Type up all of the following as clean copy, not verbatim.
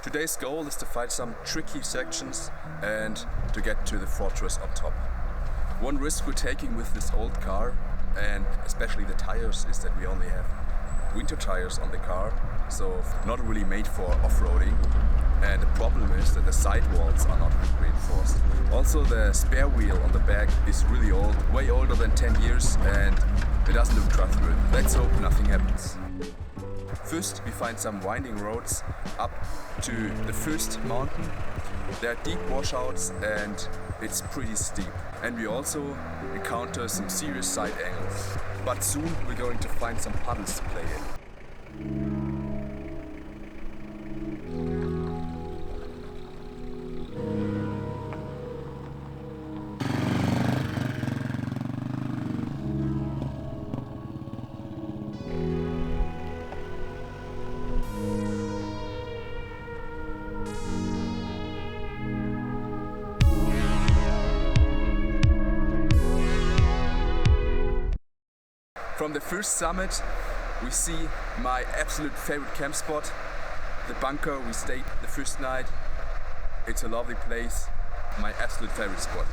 Today's goal is to find some tricky sections and to get to the fortress up top. One risk we're taking with this old car, and especially the tires, is that we only have winter tires on the car, so not really made for off-roading. And the problem is that the sidewalls are not reinforced. Also, the spare wheel on the back is really old, way older than 10 years, and it doesn't look trustworthy. Let's hope nothing happens. First, we find some winding roads up to the first mountain. There are deep washouts and it's pretty steep. And we also encounter some serious side angles. But soon we're going to find some puddles to play in. From the first summit, we see my absolute favorite camp spot, the bunker we stayed the first night. It's a lovely place, my absolute favorite spot.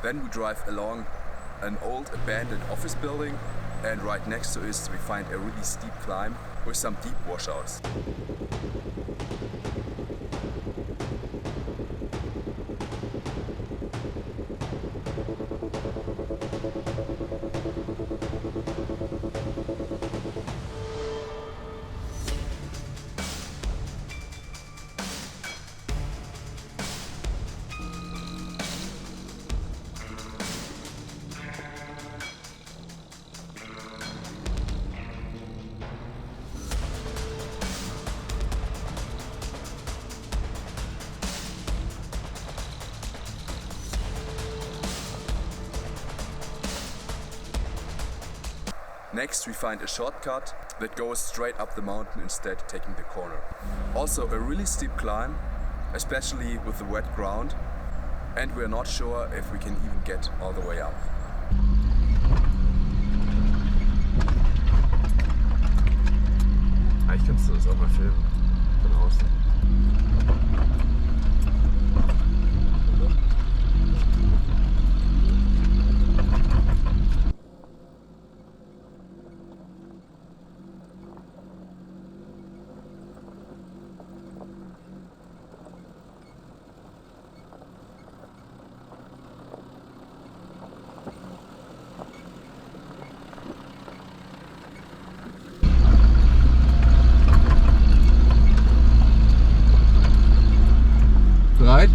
Then we drive along an old abandoned office building, and right next to us we find a really steep climb with some deep washouts. Next we find a shortcut that goes straight up the mountain instead of taking the corner. Also a really steep climb, especially with the wet ground, and we're not sure if we can even get all the way up. Eigentlich kannst du das auch mal filmen, von außen. Bereit?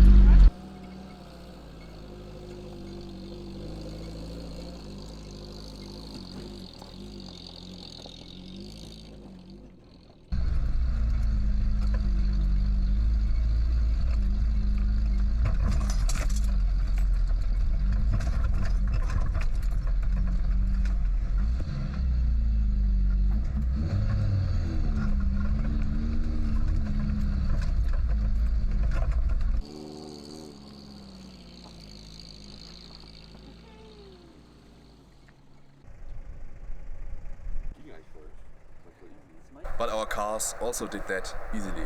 But our cars also did that easily.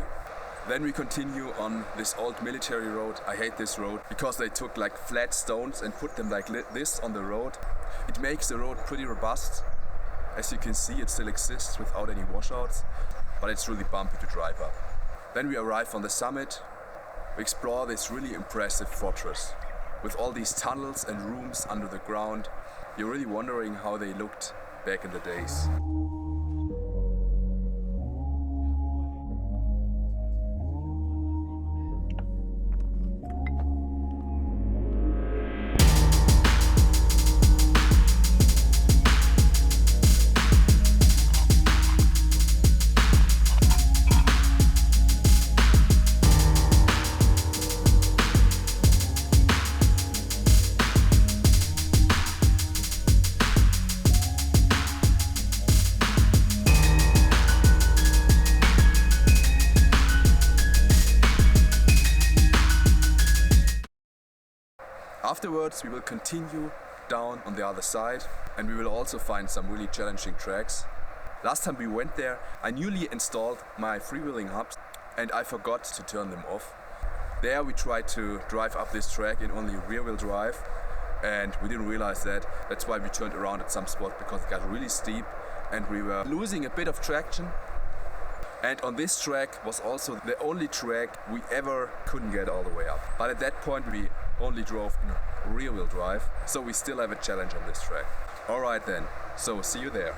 Then we continue on this old military road. I hate this road because they took like flat stones and put them like this on the road. It makes the road pretty robust. As you can see, it still exists without any washouts, but it's really bumpy to drive up. Then we arrive on the summit. We explore this really impressive fortress with all these tunnels and rooms under the ground. You're really wondering how they looked back in the days. Afterwards, we will continue down on the other side, and we will also find some really challenging tracks. Last time we went there, I newly installed my freewheeling hubs and I forgot to turn them off. There we tried to drive up this track in only rear-wheel drive, and we didn't realize that. That's why we turned around at some spot, because it got really steep and we were losing a bit of traction. And on this track was also the only track we ever couldn't get all the way up. But at that point we only drove in rear-wheel drive, so we still have a challenge on this track. Alright then, so see you there.